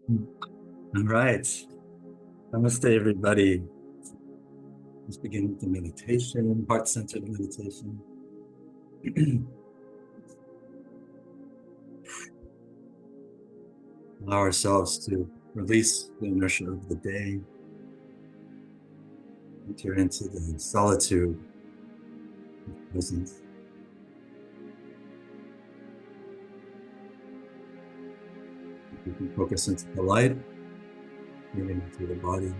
All right. Namaste, everybody. Let's begin with the meditation, heart-centered meditation. Allow ourselves to release the inertia of the day, enter into the solitude of presence. We can focus into the light, moving through the body.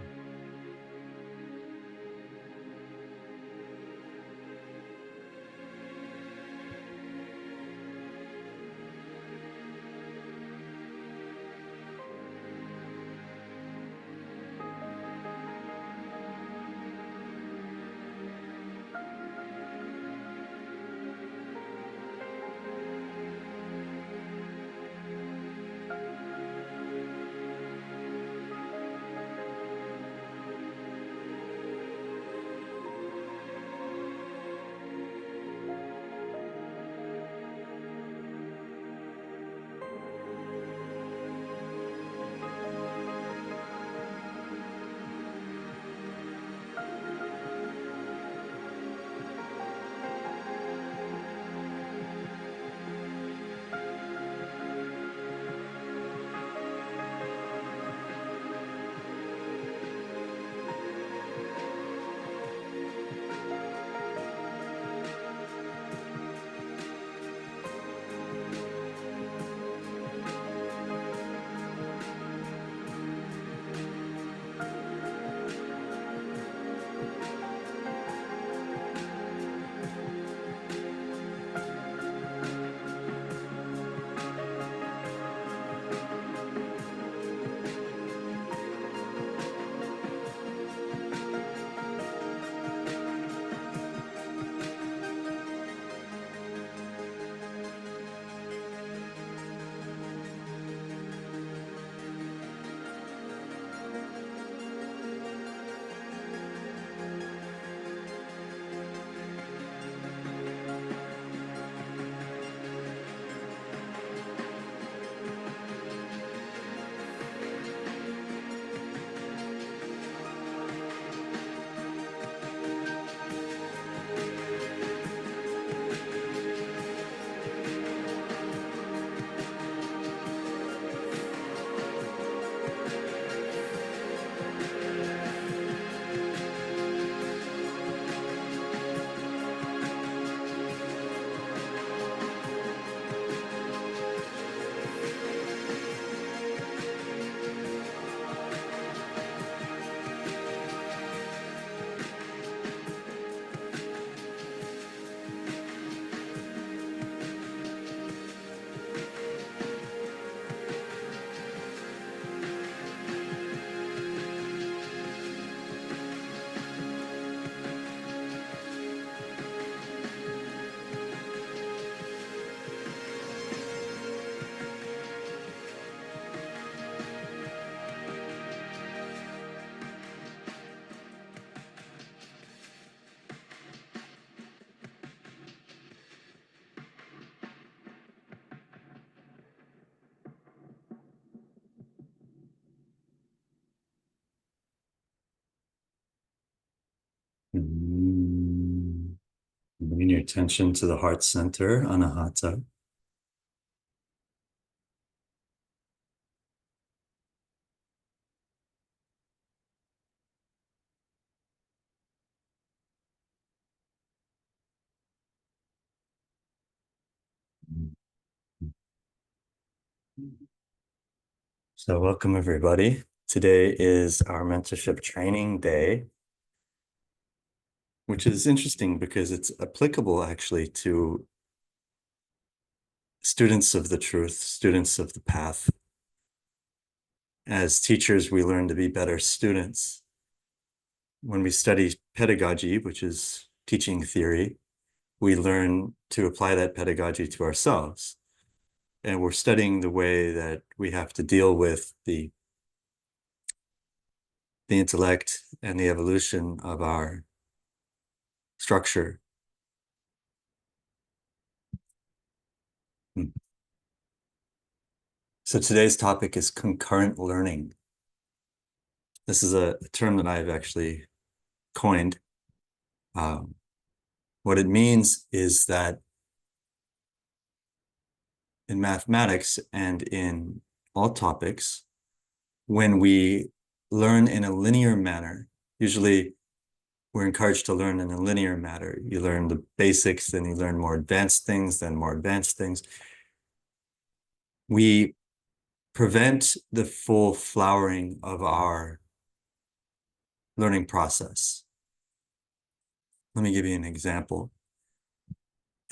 Mm. Bring your attention to the heart center, Anahata. So welcome, everybody. Today is our mentorship training day, which is interesting because it's applicable actually to students of the truth, students of the path. As teachers, we learn to be better students. When we study pedagogy, which is teaching theory, we learn to apply that pedagogy to ourselves. And we're studying the way that we have to deal with the intellect and the evolution of our structure. So today's topic is concurrent learning. This is a term that I've actually coined. What it means is that in mathematics and in all topics, when we learn in a linear manner, usually we're encouraged to learn in a linear manner. You learn the basics, then you learn more advanced things, then more advanced things. We prevent the full flowering of our learning process. Let me give you an example.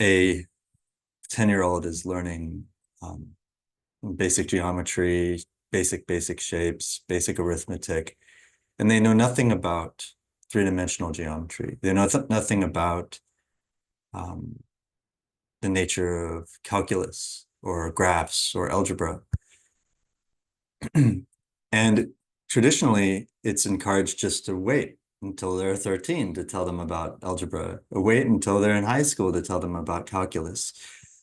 A 10-year-old is learning basic geometry, basic shapes, basic arithmetic, and they know nothing about three-dimensional geometry. They know nothing about the nature of calculus or graphs or algebra. And traditionally, it's encouraged just to wait until they're 13 to tell them about algebra, or wait until they're in high school to tell them about calculus.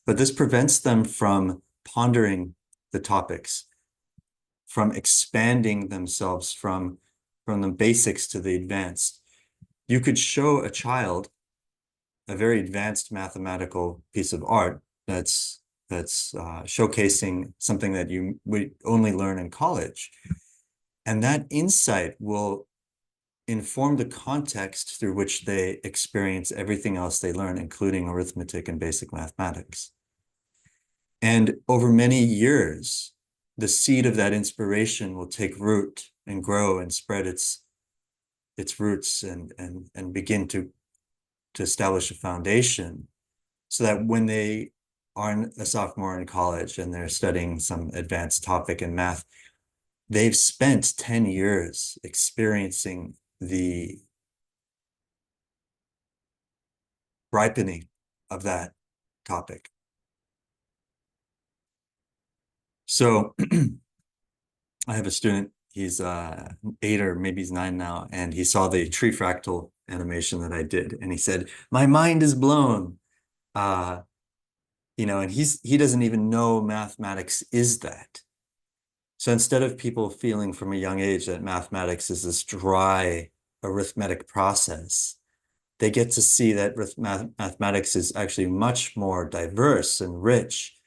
But this prevents them from pondering the topics, from expanding themselves from the basics to the advanced. You could show a child a very advanced mathematical piece of art that's showcasing something that you would only learn in college. And that insight will inform the context through which they experience everything else they learn, including arithmetic and basic mathematics. And over many years, the seed of that inspiration will take root and grow and spread its roots and begin to establish a foundation, so that when they are a sophomore in college and they're studying some advanced topic in math, they've spent 10 years experiencing the ripening of that topic. So I have a student, he's 8 or maybe he's 9 now, and he saw the tree fractal animation that I did, and he said, "My mind is blown." And he doesn't even know mathematics is that. So instead of people feeling from a young age that mathematics is this dry arithmetic process, they get to see that mathematics is actually much more diverse and rich,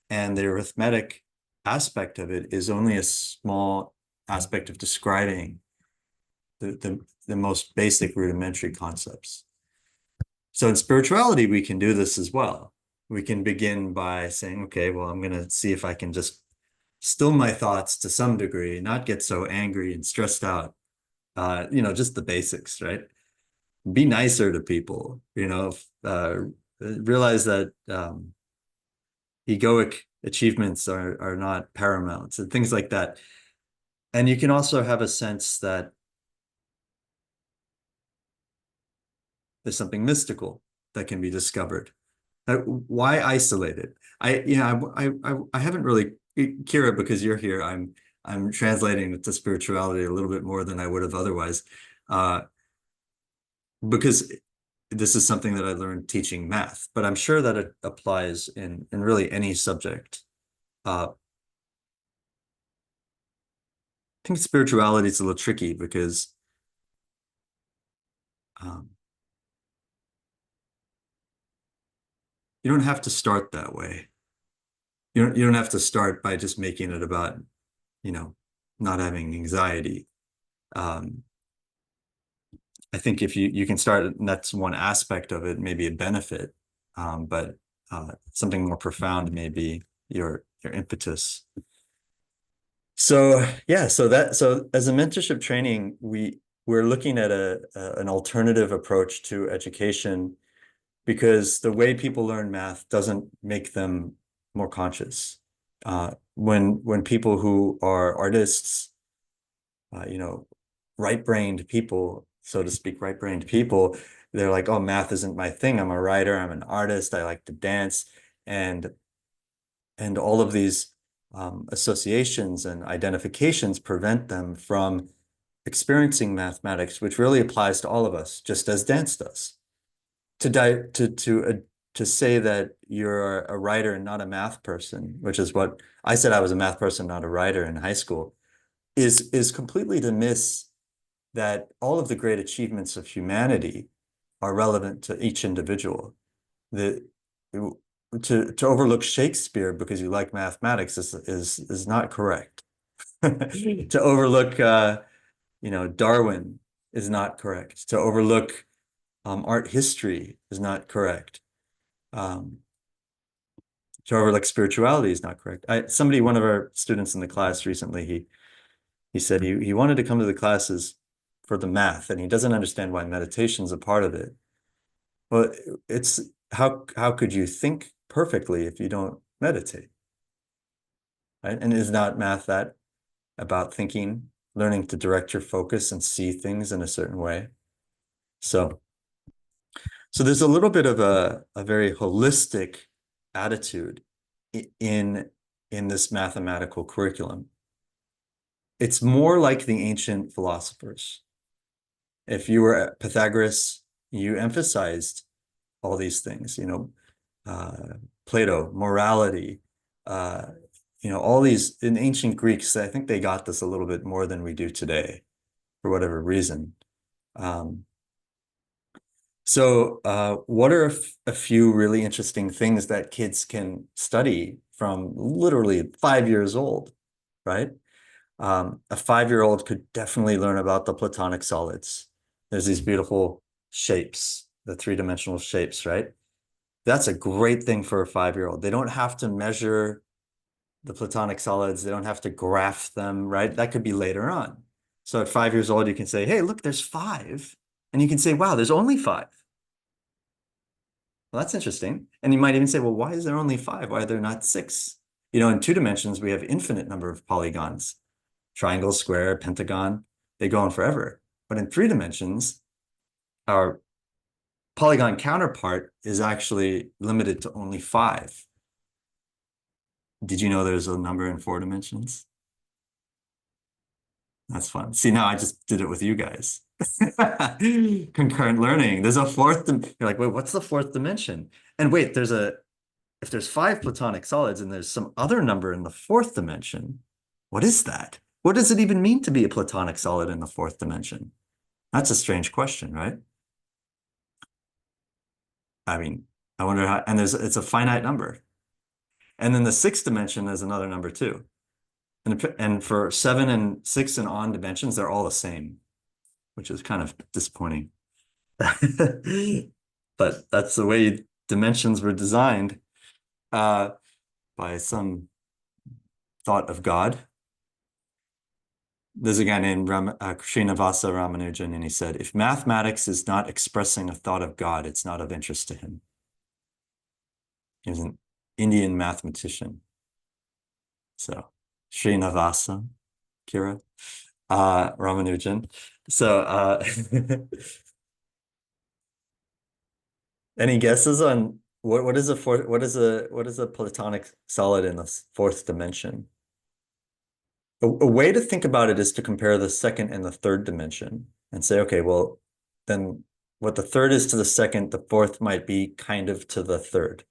and the arithmetic aspect of it is only a small aspect of describing the most basic rudimentary concepts. So in spirituality, we can do this as well. We can begin by saying, okay, well, I'm going to see if I can just still my thoughts to some degree, not get so angry and stressed out. Just the basics, right? Be nicer to people, realize that egoic achievements are not paramount and things like that. And you can also have a sense that there's something mystical that can be discovered. Why isolate it? I haven't really, Kira, because you're here, I'm translating it to spirituality a little bit more than I would have otherwise, because this is something that I learned teaching math, but I'm sure that it applies in really any subject. I think spirituality is a little tricky because you don't have to start that way. You don't have to start by just making it about, not having anxiety. I think if you can start, and that's one aspect of it, maybe a benefit, but something more profound may be your impetus. So yeah, so as a mentorship training, we're looking at an alternative approach to education, because the way people learn math doesn't make them more conscious. When people who are artists, right-brained people, so to speak, right-brained people, they're like, oh, math isn't my thing. I'm a writer, I'm an artist, I like to dance. And all of these associations and identifications prevent them from experiencing mathematics, which really applies to all of us, just as dance does. To to say that you're a writer and not a math person, which is what I said, I was a math person, not a writer in high school, is completely to miss that all of the great achievements of humanity are relevant to each individual. The to overlook Shakespeare because you like mathematics is not correct. To overlook Darwin is not correct. To overlook art history is not correct. To overlook spirituality is not correct. One of our students in the class recently, he said he wanted to come to the classes for the math, and he doesn't understand why meditation is a part of it. Well, it's how could you think perfectly if you don't meditate, right? And is not math that about thinking, learning to direct your focus and see things in a certain way? So there's a little bit of a very holistic attitude in this mathematical curriculum. It's more like the ancient philosophers. If you were at Pythagoras, you emphasized all these things, Plato, morality, all these in ancient Greeks. I think they got this a little bit more than we do today, for whatever reason. What are a few really interesting things that kids can study from literally 5 years old, right? A 5-year-old could definitely learn about the Platonic solids. There's these beautiful shapes, the three-dimensional shapes, right? That's a great thing for a 5-year-old. They don't have to measure the Platonic solids. They don't have to graph them, right? That could be later on. So at 5 years old, you can say, hey, look, there's 5. And you can say, wow, there's only 5. Well, that's interesting. And you might even say, well, why is there only 5? Why are there not 6? In 2 dimensions, we have infinite number of polygons. Triangle, square, pentagon, they go on forever. But in 3 dimensions, our polygon counterpart is actually limited to only 5. Did you know there's a number in 4 dimensions? That's fun. See, now I just did it with you guys. Concurrent learning. There's a 4th. You're like, wait, what's the 4th dimension? And wait, if there's 5 Platonic solids and there's some other number in the 4th dimension, what is that? What does it even mean to be a Platonic solid in the 4th dimension? That's a strange question, right? I mean, I wonder how, and it's a finite number. And then the 6th dimension is another number too. And for 7 and 6 and on dimensions, they're all the same, which is kind of disappointing. But that's the way dimensions were designed by some thought of God. There's a guy named Srinivasa Ramanujan, and he said, if mathematics is not expressing a thought of God, it's not of interest to him. He was an Indian mathematician. So Srinivasa, Kira, Ramanujan. So any guesses on what is a Platonic solid in the 4th dimension? A way to think about it is to compare the 2nd and the 3rd dimension and say, okay, well, then what the 3rd is to the 2nd, the 4th might be kind of to the 3rd.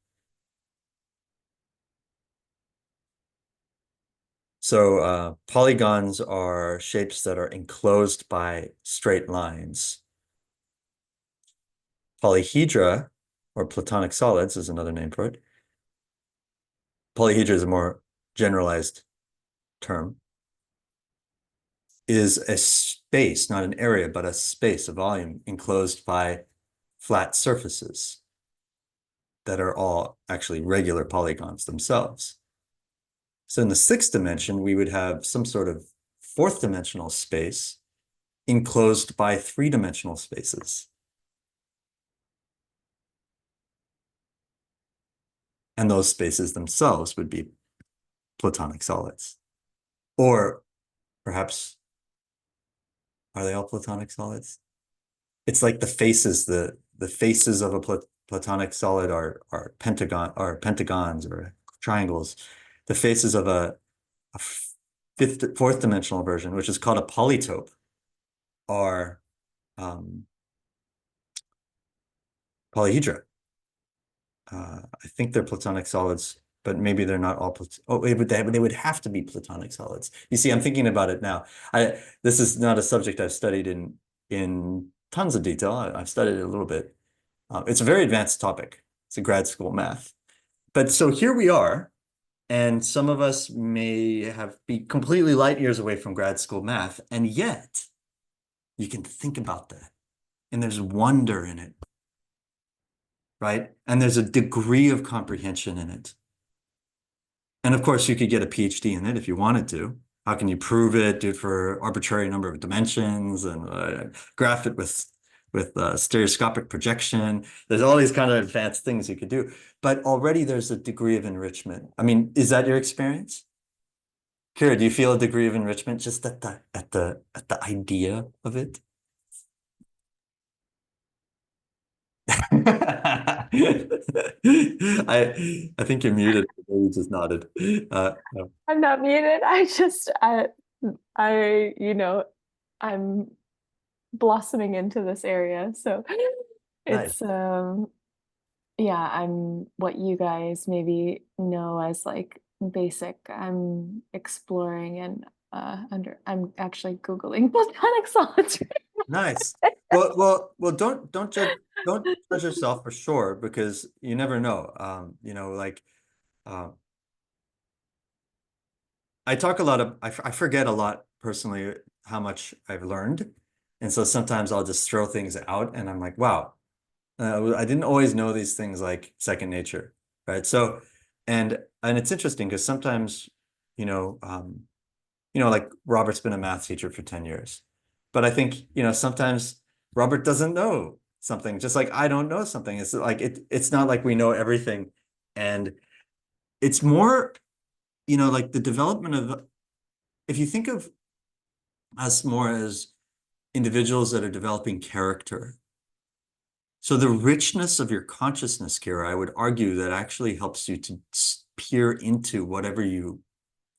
So polygons are shapes that are enclosed by straight lines. Polyhedra, or Platonic solids, is another name for it. Polyhedra is a more generalized term. Is a space, not an area, but a space, a volume enclosed by flat surfaces that are all actually regular polygons themselves. So in the 6th dimension, we would have some sort of 4th dimensional space enclosed by 3-dimensional spaces. And those spaces themselves would be Platonic solids. Or perhaps, are they all Platonic solids? It's like the faces of a Platonic solid are pentagons or triangles. The faces of a 4th dimensional version, which is called a polytope, are polyhedra. I think they're platonic solids, but maybe they're not all they would have to be platonic solids. You see, I'm thinking about it now. This is not a subject I've studied in tons of detail. I've studied it a little bit. It's a very advanced topic. It's a grad school math. But so here we are, and some of us may be completely light years away from grad school math, and yet you can think about that, and there's wonder in it, right? And there's a degree of comprehension in it. And of course, you could get a PhD in it if you wanted to. How can you prove it? Do it for arbitrary number of dimensions and graph it with stereoscopic projection. There's all these kind of advanced things you could do. But already there's a degree of enrichment. I mean, is that your experience? Kira, do you feel a degree of enrichment just at the idea of it? I think you're muted. You just nodded. No. I'm not muted. You know, I'm blossoming into this area. So Nice. it's yeah, I'm what you guys maybe know as like basic. I'm exploring and I'm actually Googling platonic solids. Nice. Well, don't judge yourself for sure, because you never know. You know, like uh, I forget a lot personally how much I've learned. And so sometimes I'll just throw things out and I'm like, wow, I didn't always know these things like second nature, right? So, and it's interesting because sometimes, you know, like Robert's been a math teacher for 10 years. But I think, sometimes Robert doesn't know something, just like I don't know something. It's like it's not like we know everything. And it's more, like the development of, if you think of us more as individuals that are developing character. So the richness of your consciousness, Kira, I would argue that actually helps you to peer into whatever you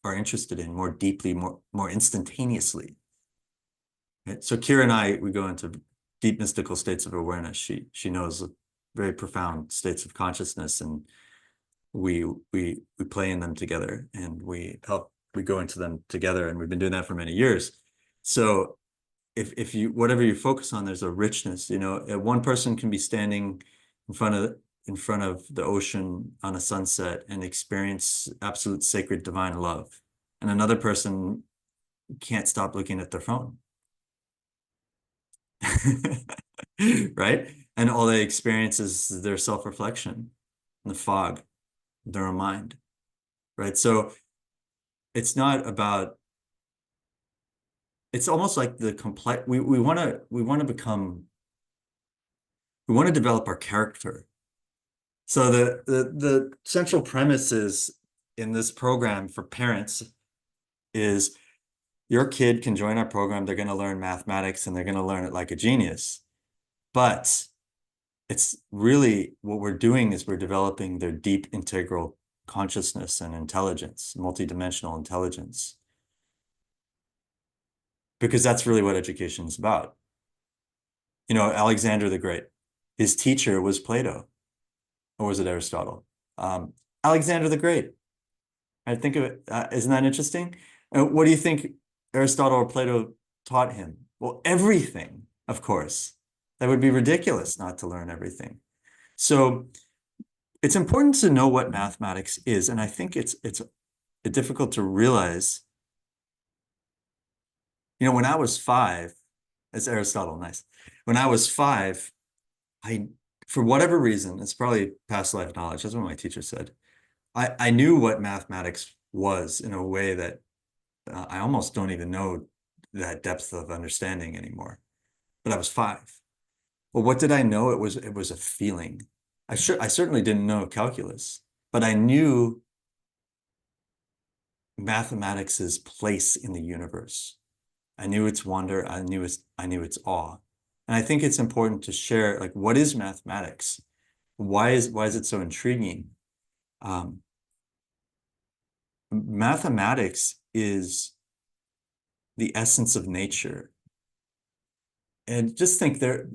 are interested in more deeply, more instantaneously. Right? So Kira and I, we go into deep mystical states of awareness. She knows very profound states of consciousness, and we play in them together, and we go into them together, and we've been doing that for many years. So if you whatever you focus on, there's a richness. One person can be standing in front of the ocean on a sunset and experience absolute sacred divine love, and another person can't stop looking at their phone. Right? And all they experience is their self-reflection, the fog, their own mind. Right? So it's not about, it's almost like the complex, we want to develop our character. So the central premise is in this program for parents is your kid can join our program. They're going to learn mathematics and they're going to learn it like a genius. But it's really what we're doing is we're developing their deep integral consciousness and intelligence, multidimensional intelligence. Because that's really what education is about. Alexander the Great, his teacher was Plato, or was it Aristotle? Alexander the Great. I think of it, isn't that interesting? What do you think Aristotle or Plato taught him? Well, everything, of course. That would be ridiculous not to learn everything. So it's important to know what mathematics is, and I think it's difficult to realize. When I was 5, it's Aristotle, nice. When I was 5, for whatever reason, it's probably past life knowledge, that's what my teacher said. I knew what mathematics was in a way that I almost don't even know that depth of understanding anymore. But I was 5. Well, what did I know? It was a feeling. I certainly didn't know calculus, but I knew mathematics's place in the universe. I knew its wonder. I knew its awe. And I think it's important to share, like, what is mathematics? Why is it so intriguing? Mathematics is the essence of nature. And just think there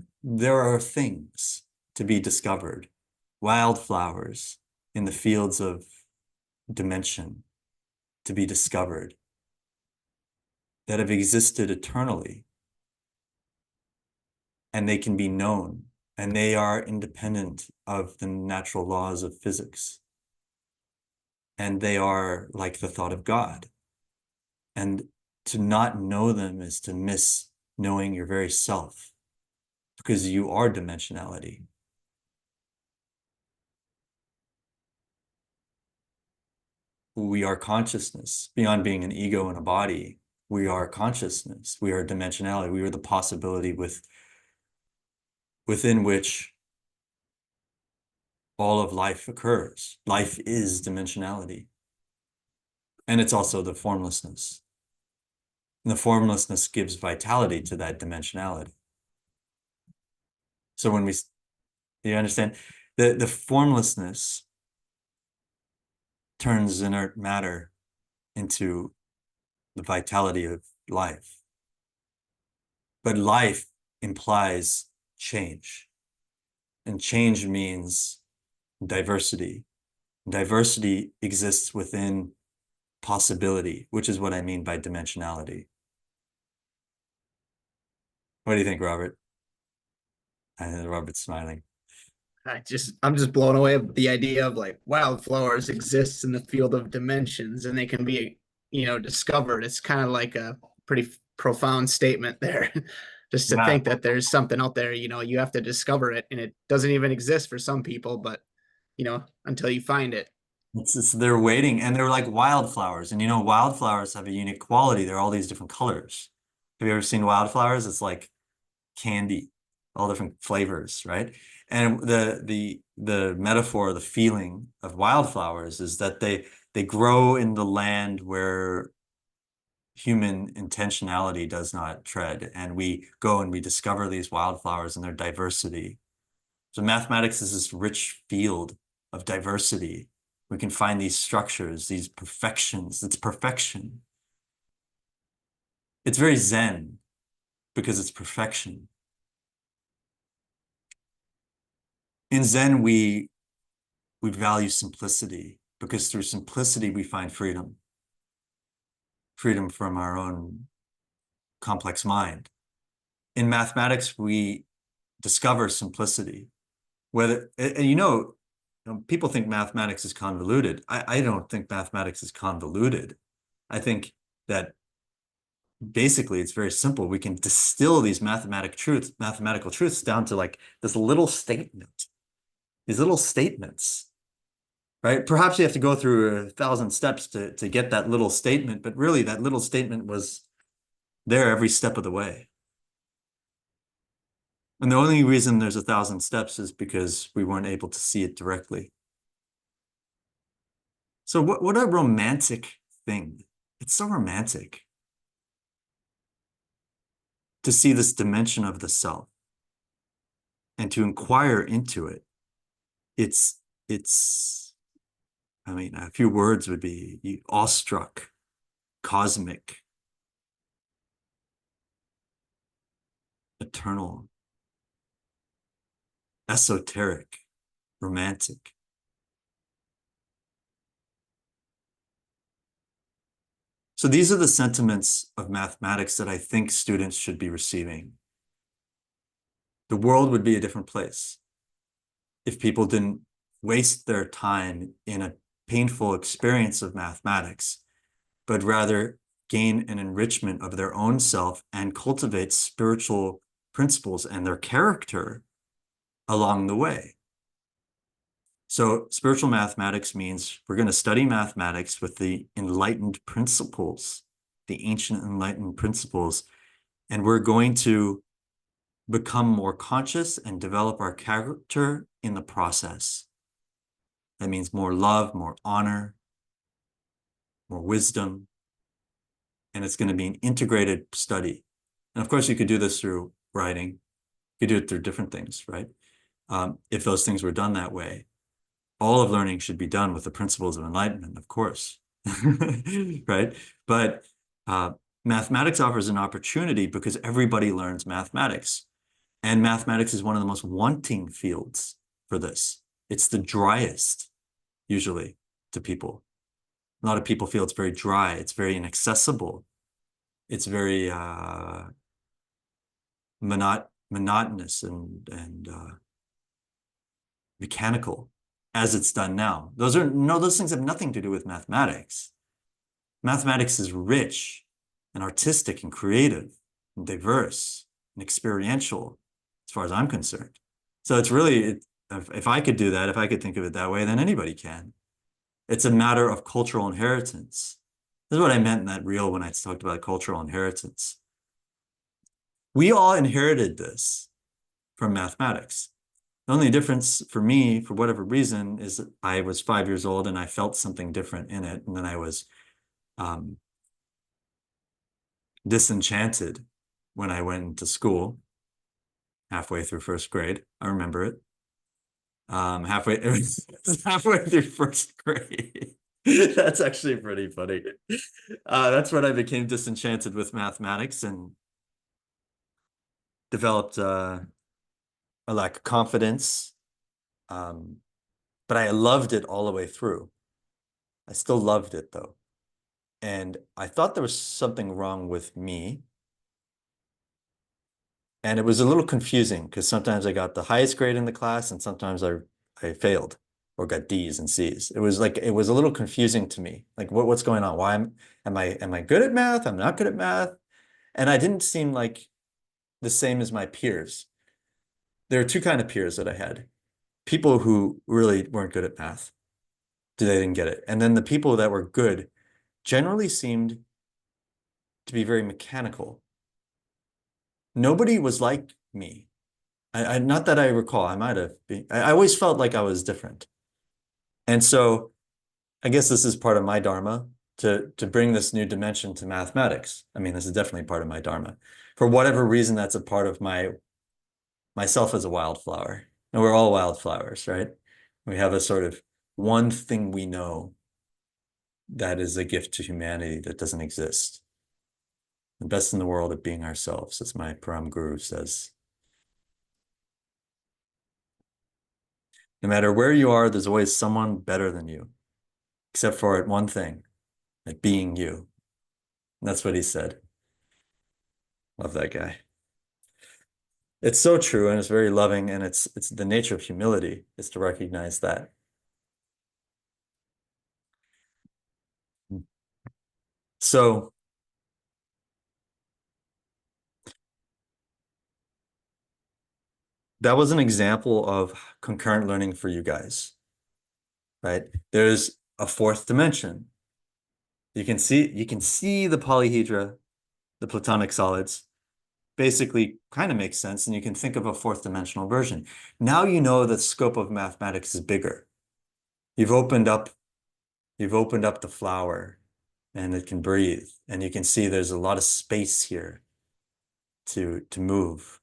are things to be discovered wildflowers in the fields of dimension to be discovered that have existed eternally, and they can be known, and they are independent of the natural laws of physics. And they are like the thought of God. And to not know them is to miss knowing your very self, because you are dimensionality. We are consciousness. Beyond being an ego and a body, we are consciousness. We are dimensionality. We are the possibility within which all of life occurs. Life is dimensionality. And it's also the formlessness. And the formlessness gives vitality to that dimensionality. So when you understand, the formlessness turns inert matter into the vitality of life. But life implies change. And change means diversity. Diversity exists within possibility, which is what I mean by dimensionality. What do you think, Robert? And Robert's smiling. I'm just blown away with the idea of like wildflowers exist in the field of dimensions and they can be, discovered. It's kind of like a pretty profound statement there. Just to think that there's something out there, you have to discover it, and it doesn't even exist for some people, but until you find it. They're waiting, and they're like wildflowers. And wildflowers have a unique quality. They're all these different colors. Have you ever seen wildflowers? It's like candy, all different flavors, right? And the metaphor, the feeling of wildflowers is that they grow in the land where human intentionality does not tread, and we go and we discover these wildflowers and their diversity. So mathematics is this rich field of diversity. We can find these structures, these perfections. It's perfection. It's very Zen because it's perfection. In Zen, we value simplicity, because through simplicity we find freedom. Freedom from our own complex mind. In mathematics, we discover simplicity. People think mathematics is convoluted. I don't think mathematics is convoluted. I think that basically it's very simple. We can distill these mathematical truths down to like this little statement, these little statements, right? Perhaps you have to go through 1,000 steps to get that little statement, but really that little statement was there every step of the way. And the only reason there's 1,000 steps is because we weren't able to see it directly. So what a romantic thing. It's so romantic to see this dimension of the self and to inquire into it. I mean, a few words would be awestruck, cosmic, eternal, esoteric, romantic. So these are the sentiments of mathematics that I think students should be receiving. The world would be a different place if people didn't waste their time in a painful experience of mathematics, but rather gain an enrichment of their own self and cultivate spiritual principles and their character along the way. So spiritual mathematics means we're going to study mathematics with the enlightened principles, the ancient enlightened principles, and we're going to become more conscious and develop our character in the process. That means more love, more honor, more wisdom, and it's going to be an integrated study. And of course, you could do this through writing. You could do it through different things, right? If those things were done that way. All of learning should be done with the principles of enlightenment, of course, right? But mathematics offers an opportunity because everybody learns mathematics. And mathematics is one of the most wanting fields for this. it's the driest usually to people. A lot of people feel it's very dry. It's very inaccessible. It's very monotonous and mechanical as it's done now. Those things have nothing to do with mathematics. Mathematics is rich and artistic and creative and diverse and experiential, as far as I'm concerned. So it's really, if I could do that, if I could think of it that way, then anybody can. It's a matter of cultural inheritance. This is what I meant in that reel when I talked about cultural inheritance. We all inherited this from mathematics. The only difference for me, for whatever reason, is that I was 5 years old and I felt something different in it. And then I was disenchanted when I went into school halfway through first grade. I remember it. Halfway through first grade. That's actually pretty funny. That's when I became disenchanted with mathematics and developed a lack of confidence. But I loved it all the way through. I still loved it though. And I thought there was something wrong with me. And it was a little confusing because sometimes I got the highest grade in the class and sometimes I failed or got D's and C's. It was like, it was a little confusing to me. Like what's going on? Why am I good at math? I'm not good at math. And I didn't seem like the same as my peers. There are two kinds of peers that I had. People who really weren't good at math. They didn't get it. And then the people that were good generally seemed to be very mechanical. Nobody was like me. Not that I recall, I might have been. I always felt like I was different. And so I guess this is part of my dharma to bring this new dimension to mathematics. I mean, this is definitely part of my dharma. For whatever reason, that's a part of myself as a wildflower. And we're all wildflowers, right? We have a sort of one thing we know that is a gift to humanity that doesn't exist. The best in the world at being ourselves, as my Param Guru says. No matter where you are, there's always someone better than you, except for at one thing, at being you. And that's what he said. Love that guy. It's so true, and it's very loving, and it's the nature of humility is to recognize that. So that was an example of concurrent learning for you guys, right? There's a fourth dimension. You can see the polyhedra, the platonic solids, basically kind of makes sense, and you can think of a fourth dimensional version. Now you know the scope of mathematics is bigger. You've opened up the flower and it can breathe, and you can see there's a lot of space here to move.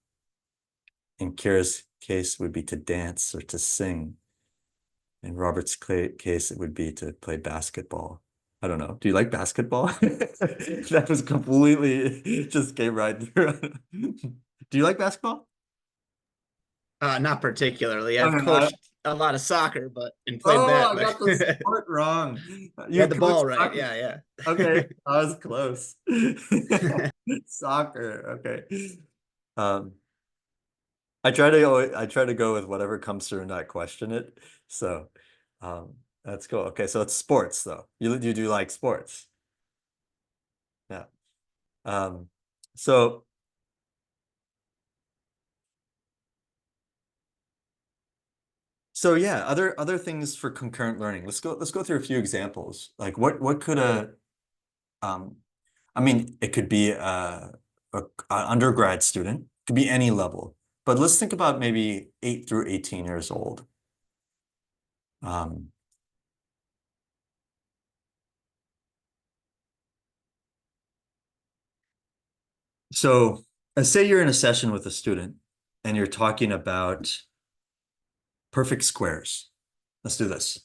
In Kira's case, would be to dance or to sing. In Robert's case, it would be to play basketball. I don't know. Do you like basketball? That was completely just came right through. Do you like basketball? Not particularly. I've Okay, coached a lot of soccer, but and played oh, that. I got But the sport wrong. you had the ball coached right. soccer. Yeah, yeah. Okay, I was close. Soccer. Okay. I try to go with whatever comes through and not question it. So that's cool. Okay, so it's sports though. You do like sports. Yeah. So yeah, other things for concurrent learning. Let's go through a few examples. Like what could I mean, it could be a undergrad student, could be any level, but let's think about maybe 8 through 18 years old. So say you're in a session with a student and you're talking about perfect squares. Let's do this.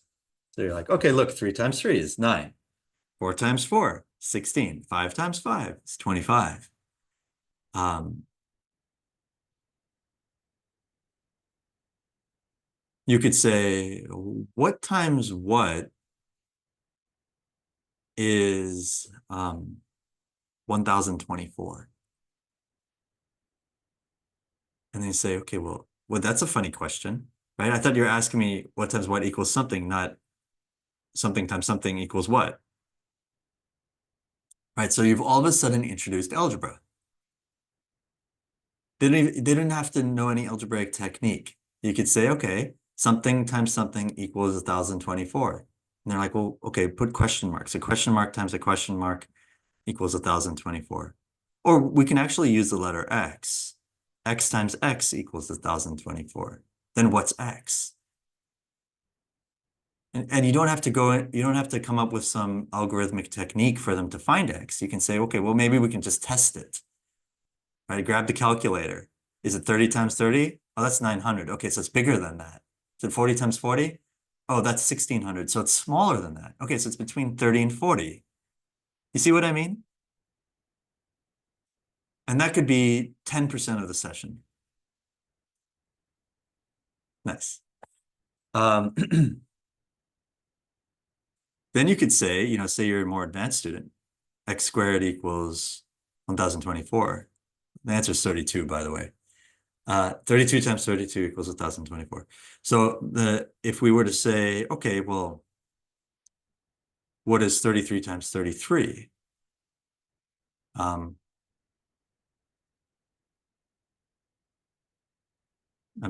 So you're like, okay, look, 3 times 3 is 9. 4 times 4, 16. 5 times 5 is 25. You could say, what times what is 1024? And then you say, okay, well, that's a funny question, right? I thought you were asking me what times what equals something, not something times something equals what. Right, so you've all of a sudden introduced algebra. They didn't have to know any algebraic technique. You could say, okay, something times something equals 1024. And they're like, well, okay, put question marks. A question mark times a question mark equals 1024. Or we can actually use the letter x. X times x equals 1024. Then what's x? And you don't have to you don't have to come up with some algorithmic technique for them to find x. You can say, okay, well, maybe we can just test it. Right, grab the calculator. Is it 30 times 30? Oh, that's 900. Okay, so it's bigger than that. Is it 40 times 40? Oh, that's 1600. So it's smaller than that. Okay, so it's between 30 and 40. You see what I mean? And that could be 10% of the session. Nice. Then you could say, you know, say you're a more advanced student, x squared equals 1024. The answer is 32, by the way. 32 times 32 equals 1024. So if we were to say, okay, well, what is 33 times 33? I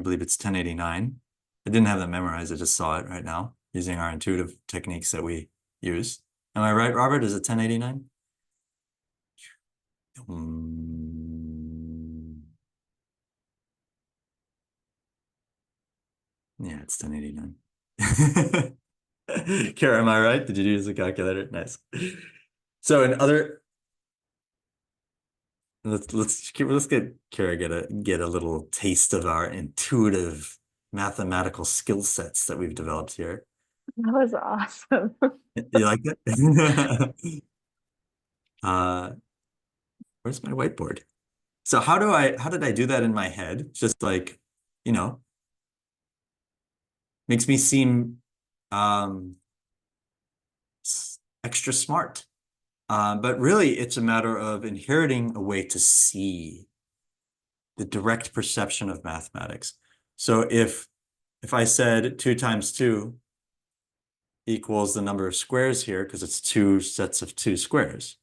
believe it's 1089. I didn't have that memorized. I just saw it right now using our intuitive techniques that we use. Am I right, Robert? Is it 1089? Yeah, it's 1089. Kara, am I right? Did you use the calculator? Nice. So let's get Kara get a little taste of our intuitive mathematical skill sets that we've developed here. That was awesome. You like it? Where's my whiteboard? So how did I do that in my head? Just like, you know, makes me seem extra smart. But really, it's a matter of inheriting a way to see the direct perception of mathematics. So if I said 2 times 2 equals the number of squares here, because it's 2 sets of 2 squares.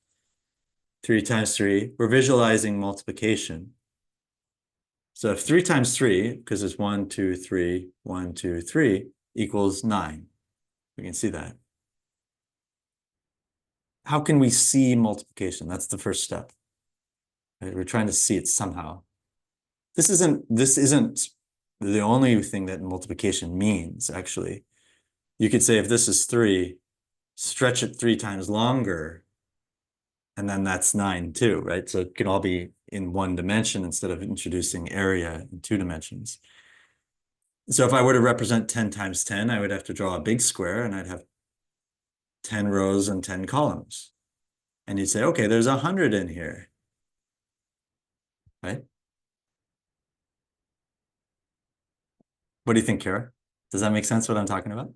3 times 3, we're visualizing multiplication. So if 3 times 3, because it's 1, 2, 3, 1, 2, 3, equals 9. We can see that. How can we see multiplication? That's the first step. Right? We're trying to see it somehow. This isn't the only thing that multiplication means, actually. You could say if this is 3, stretch it 3 times longer, and then that's 9 too, right? So it can all be in one dimension instead of introducing area in 2 dimensions. So if I were to represent 10 times 10, I would have to draw a big square and I'd have 10 rows and 10 columns. And you'd say, okay, there's 100 in here, right? What do you think, Kara? Does that make sense what I'm talking about?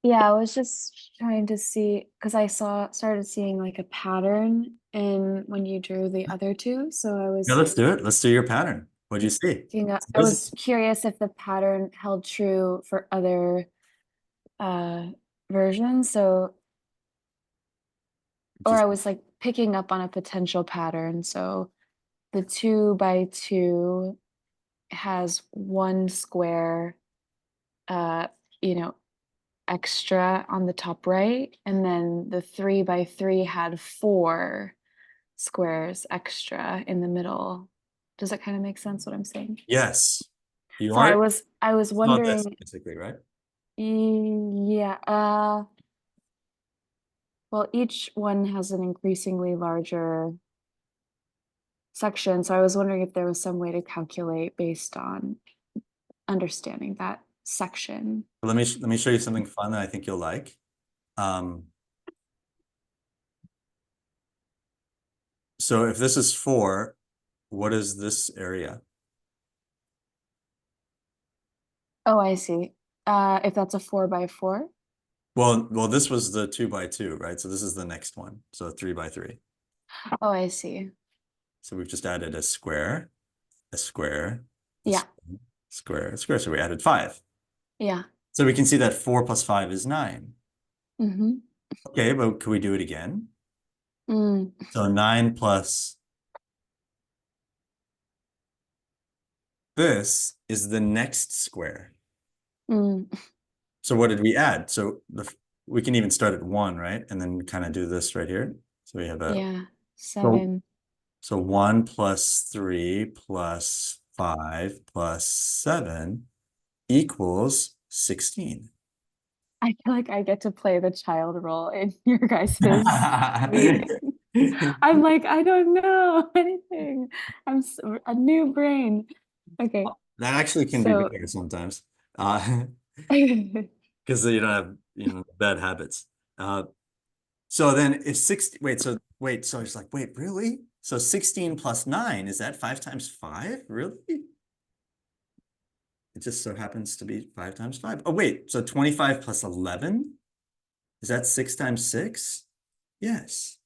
Yeah, I was just trying to see because I started seeing like a pattern in when you drew the other two. So I was Yeah, let's do it. Let's do your pattern. What'd you see? I was curious if the pattern held true for other versions. So or I was like picking up on a potential pattern. So the 2 by 2 has 1 square you know, extra on the top right, and then the 3 by 3 had 4 squares extra in the middle. Does that kind of make sense what I'm saying? Yes. You So are. I was Saw this, wondering, basically, right? yeah, well, each one has an increasingly larger section, so I was wondering if there was some way to calculate based on understanding that section. Let me show you something fun that I think you'll like. So if this is 4, what is this area? Oh, I see. If that's a 4 by 4. Well, this was the 2 by 2, right? So this is the next one. So 3 by 3. Oh, I see. So we've just added a square, a square, a Yeah. square, a square. So we added 5. Yeah. So we can see that 4 plus 5 is 9. Mm-hmm. Okay, but can we do it again? Mm. So 9 plus this is the next square. Mm. So what did we add? So we can even start at 1, right? And then kind of do this right here. So we have a Yeah. 7. so 1 plus 3 plus 5 plus 7 equals 16. I feel like I get to play the child role in your guys's meeting. I'm like, I don't know anything. A new brain. Okay. That actually can be So better sometimes. Because you don't have, bad habits. So then if 60, so it's like, wait, really? So 16 plus 9, is that 5 times 5? Really? It just so happens to be 5 times 5. Oh, wait, so 25 plus 11? Is that 6 times 6? Yes.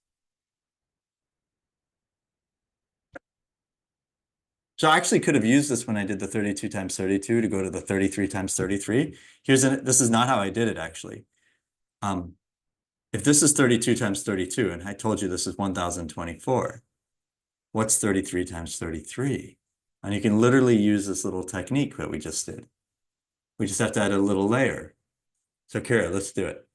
So I actually could have used this when I did the 32 times 32 to go to the 33 times 33. This is not how I did it, actually. If this is 32 times 32, and I told you this is 1024, what's 33 times 33? And you can literally use this little technique that we just did. We just have to add a little layer. So Kira, let's do it.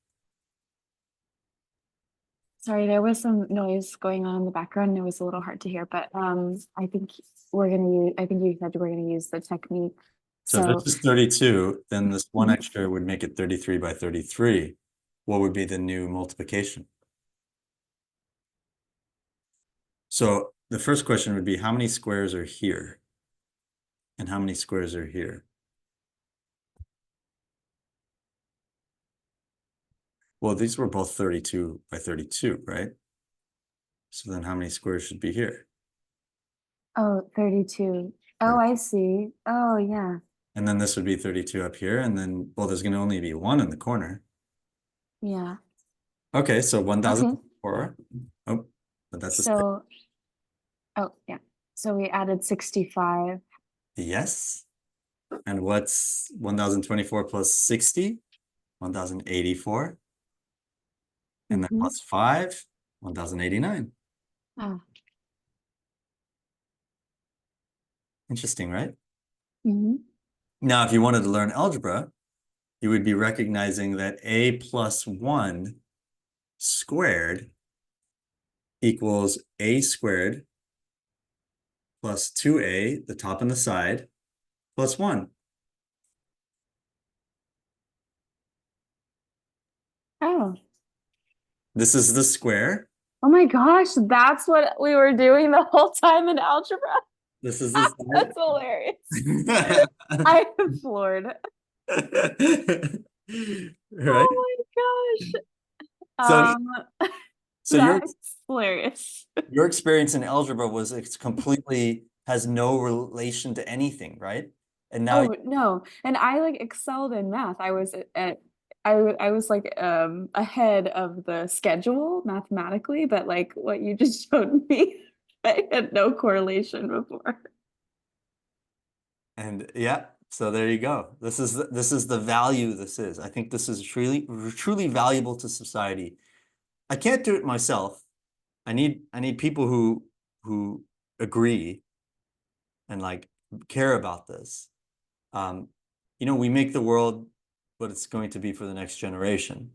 sorry, there was some noise going on in the background. It was a little hard to hear, but I think I think you said we're gonna use the technique. So if this is 32, then this one Mhm. extra would make it 33 by 33. What would be the new multiplication? So the first question would be, how many squares are here? And how many squares are here? Well, these were both 32 by 32, right? So then how many squares should be here? Oh, 32. Oh, I see. Oh, yeah. And then this would be 32 up here. And then, well, there's going to only be 1 in the corner. Yeah. Okay, so Okay. 1004. Oh, but that's a So, oh, yeah. So we added 65. yes. And what's 1024 plus 60? 1084. And then Mhm. plus 5, 1089. Oh. Interesting, right? Mhm. Now, if you wanted to learn algebra, you would be recognizing that a plus 1 squared equals a squared plus 2a, the top and the side, plus 1. Oh. This is the square. Oh my gosh, that's what we were doing the whole time in algebra. This is the That's hilarious. side. I am floored. Right? Oh my gosh. So, so your That's hilarious. your experience in algebra was it's completely has no relation to anything, right? And now Oh no. And I like excelled in math. I was at I was like ahead of the schedule mathematically, but like what you just showed me, I had no correlation before. and yeah, so there you go. This is the value this is. I think this is truly valuable to society. I can't do it myself. I need people who agree and like care about this. Um, we make the world what it's going to be for the next generation.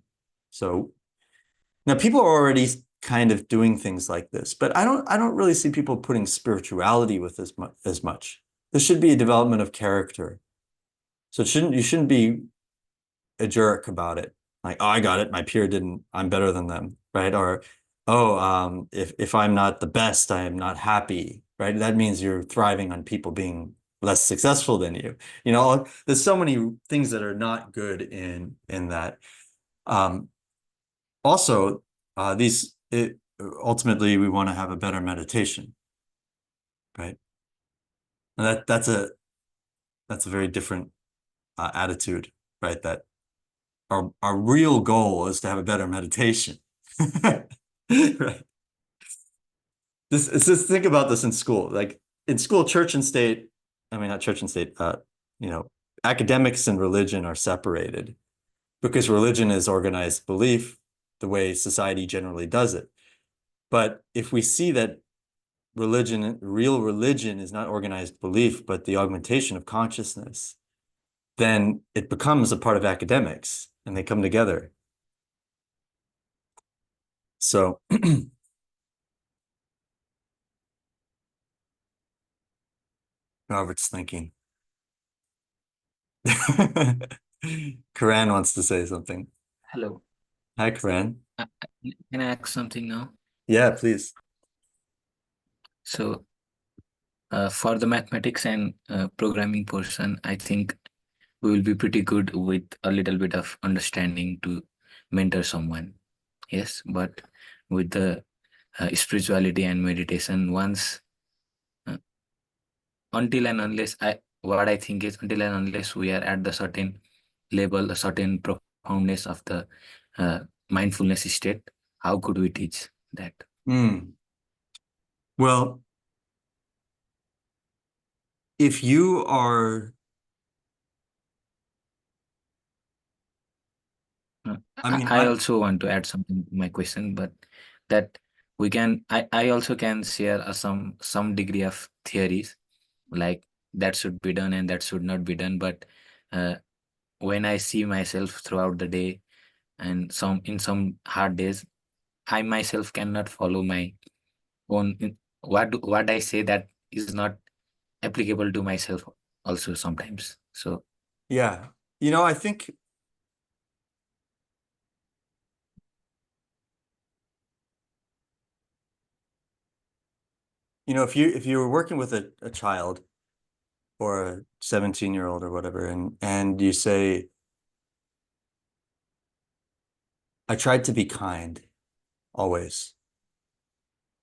So now people are already kind of doing things like this, but I don't really see people putting spirituality with as much. This should be a development of character. So you shouldn't be a jerk about it. Like, oh, I got it. My peer didn't. I'm better than them, right? Or, oh, if I'm not the best, I am not happy, right? That means you're thriving on people being less successful than you. There's so many things that are not good in that. Um, Also, ultimately we want to have a better meditation, right? And that's a very different attitude, right? That our real goal is to have a better meditation. Right. Just think about this in school. Like in school, church and state, I mean, not church and state, you know, academics and religion are separated because religion is organized belief the way society generally does it. But if we see that real religion is not organized belief, but the augmentation of consciousness, then it becomes a part of academics and they come together. So Robert's thinking. Karan wants to say something. Hello. Hi, Karan. Can I ask something now? Yeah, please. So, for the mathematics and programming portion, I think we will be pretty good with a little bit of understanding to mentor someone. Yes, but with the spirituality and meditation, once uh, until and unless what I think is until and unless we are at the certain level, a certain profoundness of the uh, mindfulness state, how could we teach that? Well, if you are, I mean, I also want to add something to my question, but that I also can share some degree of theories, like that should be done and that should not be done. But uh, when I see myself throughout the day and in some hard days, I myself cannot follow my own what I say that is not applicable to myself also sometimes. So yeah, you know, I think you know, if you were working with a child or a 17-year-old or whatever, and you say, I tried to be kind always,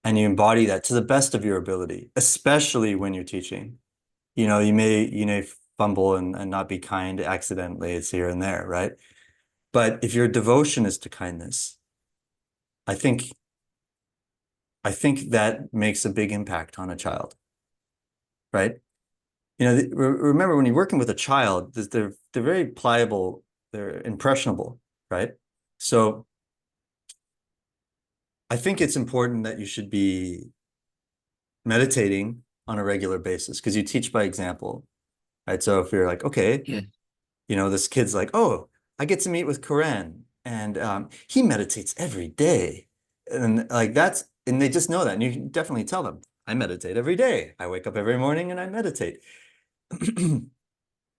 and you embody that to the best of your ability, especially when you're teaching. You know, you may fumble and not be kind accidentally. It's here and there, right? But if your devotion is to kindness, I think that makes a big impact on a child, right? You know, remember when you're working with a child, they're very pliable, they're impressionable, right? So I think it's important that you should be meditating on a regular basis because you teach by example, right? So if you're like, okay, yeah, you know, this kid's like, oh, I get to meet with Koren and he meditates every day. And like and they just know that. And you can definitely tell them, I meditate every day. I wake up every morning and I meditate.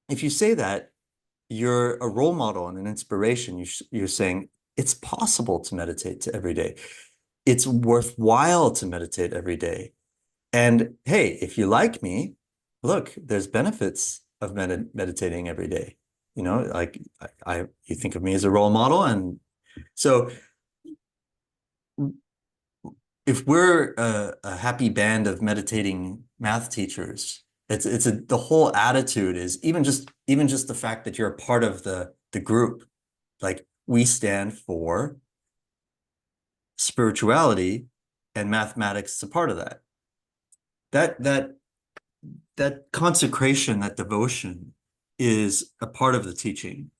If you say that, you're a role model and an inspiration. You're saying it's possible to meditate every day. It's worthwhile to meditate every day. And hey, if you like me, look, there's benefits of meditating every day. You know, like you think of me as a role model. And so if we're a happy band of meditating math teachers, the whole attitude is even just the fact that you're a part of the group. Like we stand for spirituality and mathematics is a part of that. That consecration, that devotion is a part of the teaching.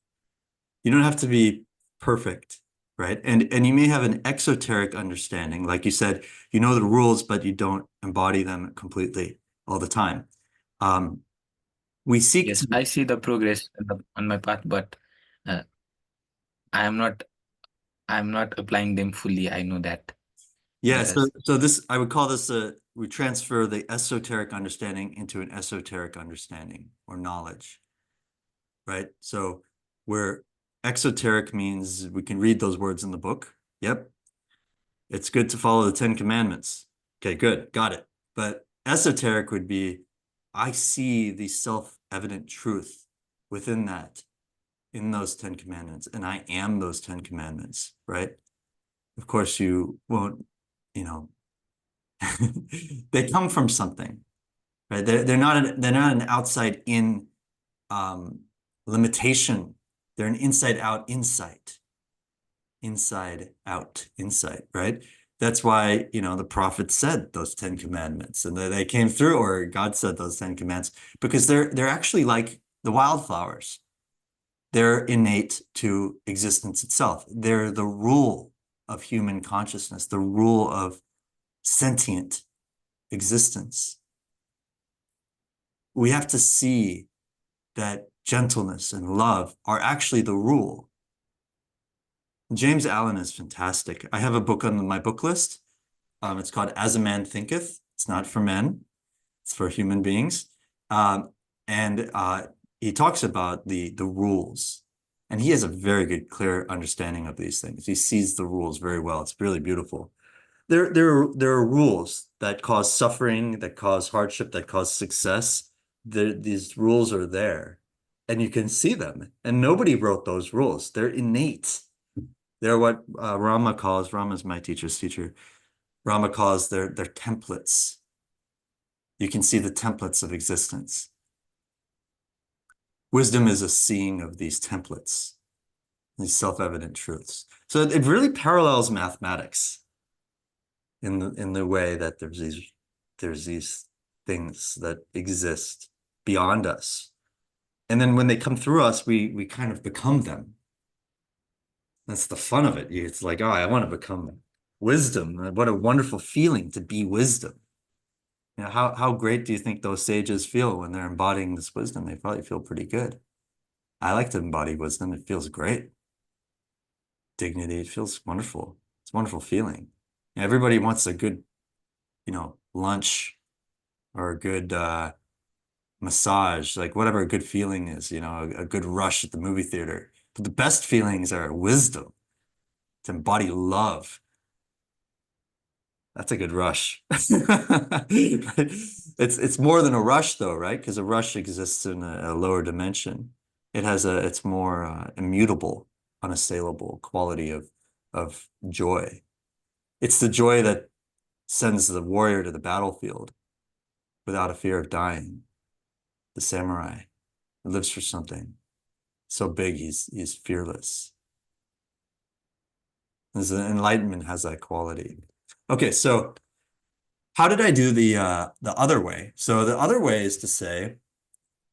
You don't have to be perfect, right? And you may have an exoteric understanding. Like you said, you know the rules, but you don't embody them completely all the time. We seek yes, to, I see the progress on my path, but uh, I am not applying them fully. I know that. yeah, Because so this, I would call this we transfer the esoteric understanding into an esoteric understanding or knowledge, right? So where exoteric means we can read those words in the book. Yep. It's good to follow the 10 commandments. Okay, good. Got it. But esoteric would be, I see the self-evident truth within that, in those 10 commandments, and I am those 10 commandments, right? Of course, you won't, you know, they come from something, right? They're not an outside in limitation. They're an inside out insight. Inside out insight, right? That's why, you know, the prophet said those 10 commandments and they came through, or God said those 10 commandments, because they're actually like the wildflowers. They're innate to existence itself. They're the rule of human consciousness, the rule of sentient existence. We have to see that gentleness and love are actually the rule. James Allen is fantastic. I have a book on my book list. It's called As a Man Thinketh. It's not for men, it's for human beings. He talks about the rules. And he has a very good, clear understanding of these things. He sees the rules very well. It's really beautiful. There are rules that cause suffering, that cause hardship, that cause success. These rules are there, and you can see them. And nobody wrote those rules. They're innate. They're what Rama's my teacher's teacher. Rama calls their templates. You can see the templates of existence. Wisdom is a seeing of these templates, these self-evident truths. So it really parallels mathematics in the way that there's these things that exist beyond us. And then when they come through us, we kind of become them. That's the fun of it. It's like, oh, I want to become wisdom. What a wonderful feeling to be wisdom. You know, how great do you think those sages feel when they're embodying this wisdom? They probably feel pretty good. I like to embody wisdom. It feels great. Dignity, it feels wonderful. It's a wonderful feeling. Everybody wants a good, you know, lunch or a good massage, like whatever a good feeling is, you know, a good rush at the movie theater. But the best feelings are wisdom, to embody love. That's a good rush. It's more than a rush though, right? Because a rush exists in a lower dimension. It's more immutable, unassailable quality of joy. It's the joy that sends the warrior to the battlefield without a fear of dying. The samurai lives for something so big, he's fearless. Enlightenment has that quality. Okay, so how did I do the other way? So the other way is to say,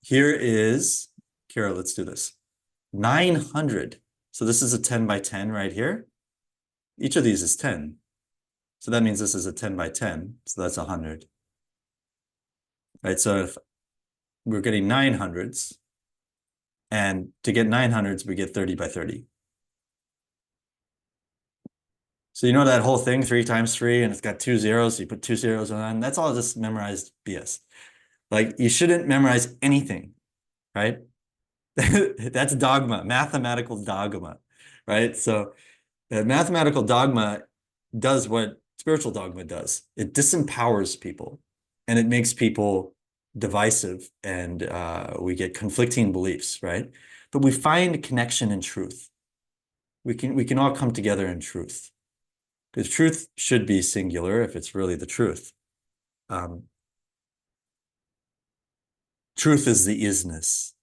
here is, Kira, let's do this. 900. So this is a 10 by 10 right here. Each of these is 10. So that means this is a 10 by 10. So that's 100. Right, so if we're getting 900s, and to get 900s, we get 30 by 30. So you know that whole thing, 3 times 3, and it's got 2 zeros, so you put 2 zeros on, that's all just memorized BS. Like, you shouldn't memorize anything, right? That's dogma, mathematical dogma, right? So mathematical dogma does what spiritual dogma does. It disempowers people, and it makes people divisive, and we get conflicting beliefs, right? But we find connection in truth. We can all come together in truth. Because truth should be singular if it's really the truth. Truth is the isness.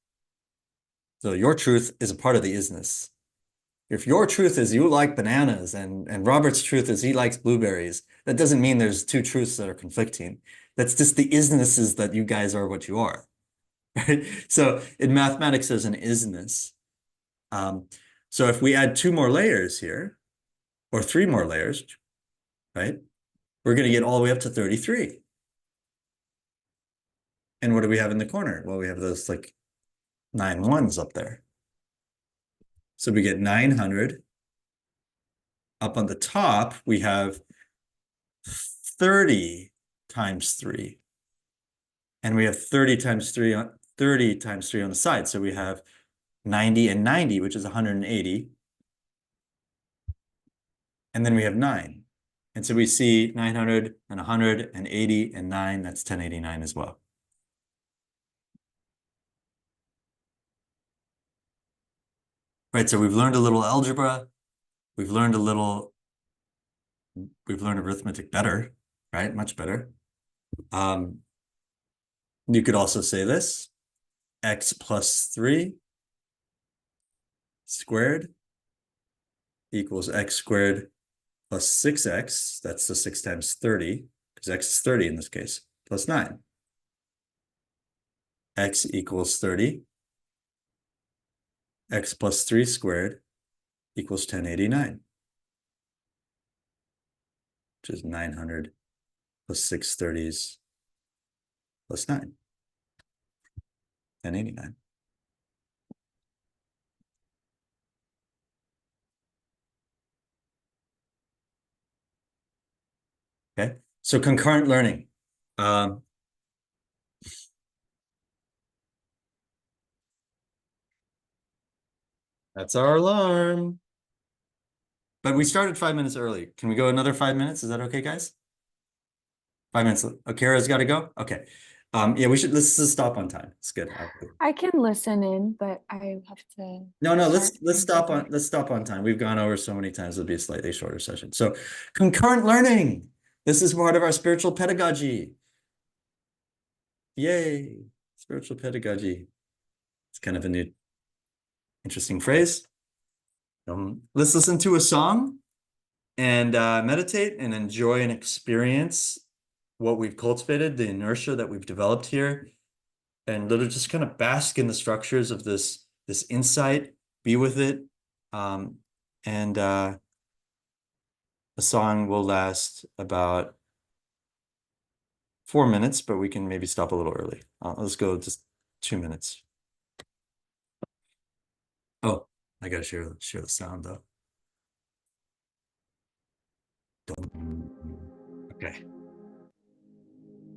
So your truth is a part of the isness. If your truth is you like bananas and Robert's truth is he likes blueberries, that doesn't mean there's 2 truths that are conflicting. That's just the isnesses that you guys are what you are, right? So in mathematics, there's an isness. So if we add 2 more layers here, or 3 more layers, right? We're going to get all the way up to 33. And what do we have in the corner? Well, we have those like 9 ones up there. So we get 900. Up on the top, we have 30 times 3. And we have 30 times 3 on 30 times 3 on the side. So we have 90 and 90, which is 180. And then we have 9. And so we see 900 and 100 and 80 and 9. That's 1089 as well. Right, so we've learned a little algebra. We've learned arithmetic better, right? Much better. You could also say this, x plus 3 squared equals x squared plus 6x, that's the 6 times 30, because x is 30 in this case, plus 9. X equals 30. X plus 3 squared equals 1089, which is 900 plus 6 30s plus 9, 1089. Okay, so concurrent learning. That's our alarm. But we started 5 minutes early. Can we go another 5 minutes? Is that okay, guys? 5 minutes. Akira's got to go? Okay. Yeah, let's just stop on time. It's good. I can listen in, but I have to. No, let's start stop on time. We've gone over so many times, it'll be a slightly shorter session. So concurrent learning. This is part of our spiritual pedagogy. Yay, spiritual pedagogy. It's kind of a new, interesting phrase. Let's listen to a song and meditate and enjoy and experience what we've cultivated, the inertia that we've developed here, and literally just kind of bask in the structures of this insight, be with it. The song will last about 4 minutes, but we can maybe stop a little early. Let's go just 2 minutes. Oh, I gotta share the sound though. Okay.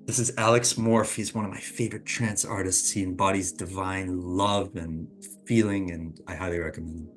This is Alex Morph. He's one of my favorite trance artists. He embodies divine love and feeling, and I highly recommend him.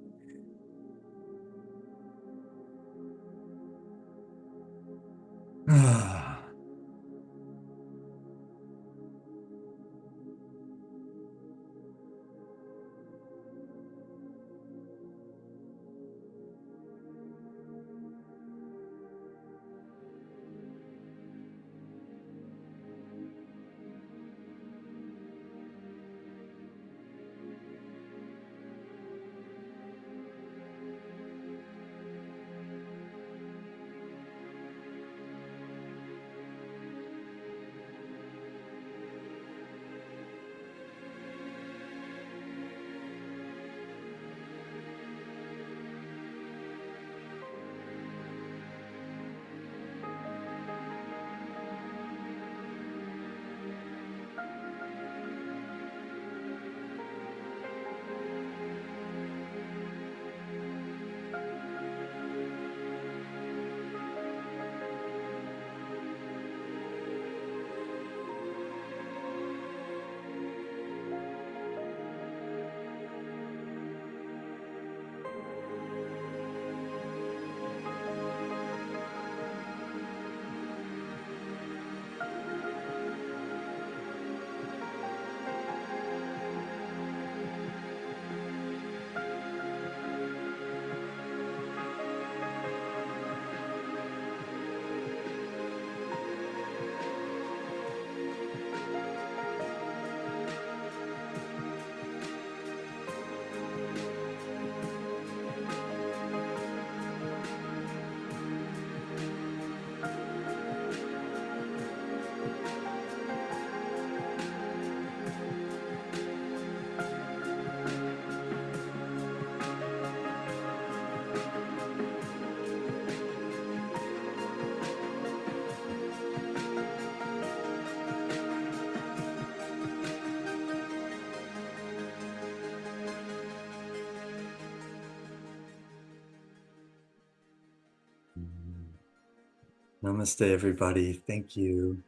Namaste, everybody. Thank you.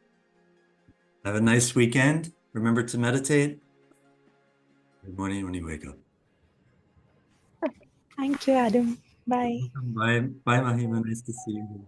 Have a nice weekend. Remember to meditate. Good morning when you wake up. Thank you, Adam. Bye. Bye, Mahima. Nice to see you.